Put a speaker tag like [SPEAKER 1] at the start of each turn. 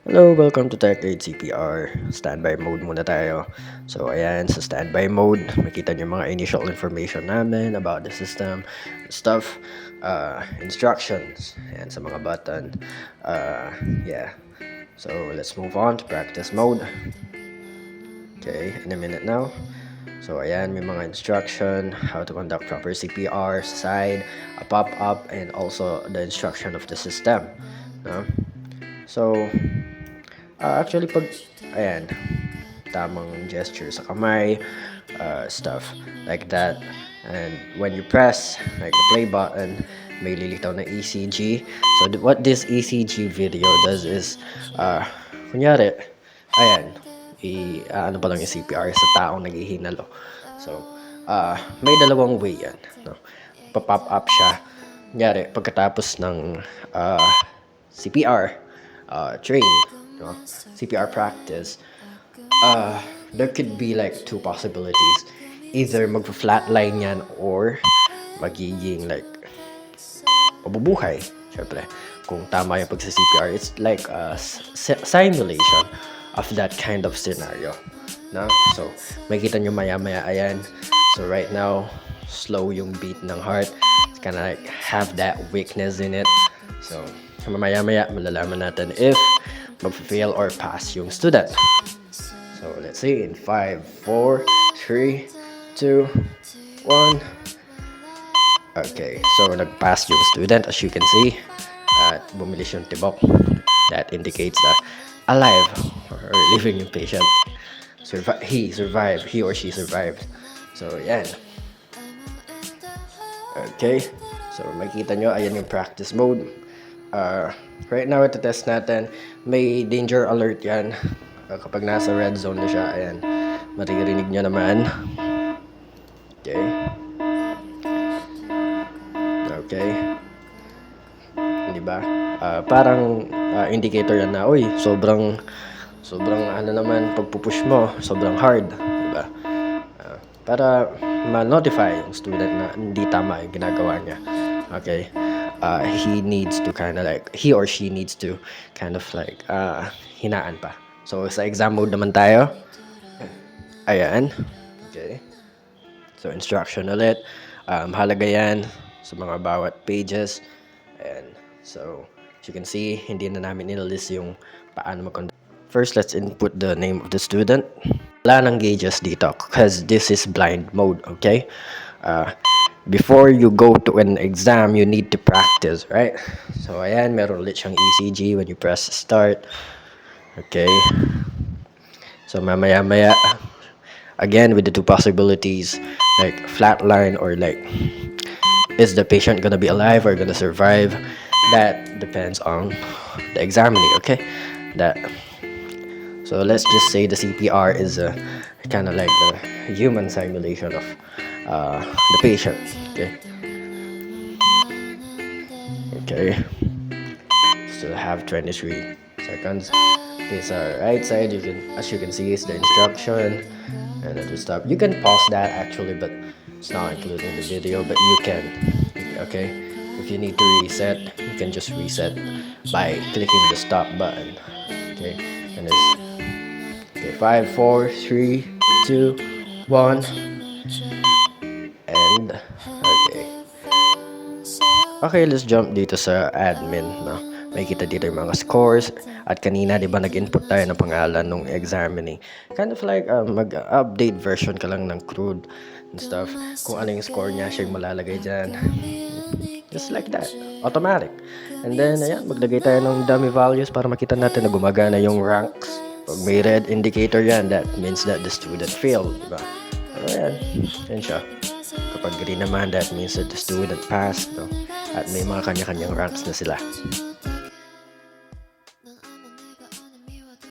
[SPEAKER 1] Hello, welcome to Tech Aid CPR. Standby mode muna tayo. So, ayan, sa standby mode, makita niyo mga initial information namin about the system, stuff, instructions, and sa mga button. Yeah. So, let's move on to practice mode. Okay, in a minute now. So, ayan, may mga instruction, how to conduct proper CPR, side, a pop-up, and also the instruction of the system. No? So, actually, ayan, tamang gesture sa kamay, stuff like that. And when you press, like the play button, may lilitaw na ECG. So, what this ECG video does is, kunyari, ayan, ano pa lang yung CPR sa taong naghihinalo. So, may dalawang way yan. No? Pa-pop up siya. Kunyari, pagkatapos ng CPR, train, no? CPR practice, there could be like two possibilities. Either mag-flatline yan or magiging like mabubuhay. Syempre, kung tama yung pagsa-CPR, it's like a simulation of that kind of scenario. No? So, makikita nyo maya-maya, ayan. So, right now, slow yung beat ng heart. It's kinda like have that weakness in it. So, mamaya-maya, malalaman natin if mag-fail or pass yung student. So, let's see in 5, 4, 3, 2, 1. Okay, so nag-pass yung student as you can see. At bumilis yung tibok. That indicates that alive or living yung patient. He or she survived. So, yan. Okay, so makikita nyo, ayan yung practice mode. Right now, ito test natin. May danger alert yan. Kapag nasa red zone na siya, ayan, maririnig nyo naman. Okay. Okay. Diba? Parang indicator yan na, uy, sobrang ano naman, pagpupush mo, sobrang hard. Diba? Para ma-notify yung student na hindi tama yung ginagawa niya. Okay? He or she needs to kind of like, hinaan pa. So, sa exam mode naman tayo. Ayan. Okay. So, instruction ulit. Mahalaga yan sa mga bawat pages. Ayan. So, as you can see, hindi na namin nililist yung paano mag-conduct. First, let's input the name of the student. Wala nang gauges dito because this is blind mode, okay? Before you go to an exam, you need to practice, right? So, ayan, meron ulit siyang ECG when you press start. Okay. So, mamaya-maya, again, with the two possibilities, like flatline or like, is the patient gonna be alive or gonna survive? That depends on the examiner, okay? So let's just say the CPR is kind of like the human simulation of the patient, okay? Okay. Still have 23 seconds. Okay, so right side, as you can see, is the instruction, and then to stop. You can pause that actually, but it's not included in the video. But you can, okay? If you need to reset, you can just reset by clicking the stop button. Okay, and it's okay. 5, 4, 3, 2, 1, and okay. Okay, let's jump dito sa admin. No? May kita dito yung mga scores. At kanina, di ba, nag-input tayo ng pangalan ng examining. Kind of like mag-update version ka lang ng crude and stuff. Kung ano yung score niya, siya yung malalagay dyan. Just like that. Automatic. And then, ayan, maglagay tayo ng dummy values para makita natin na gumagana yung ranks. Pag may red indicator yan, that means that the student failed. Diba? So, ayan. Yan siya. Kapag green naman, that means that the student passed. No? At may mga kanya-kanyang ranks na sila.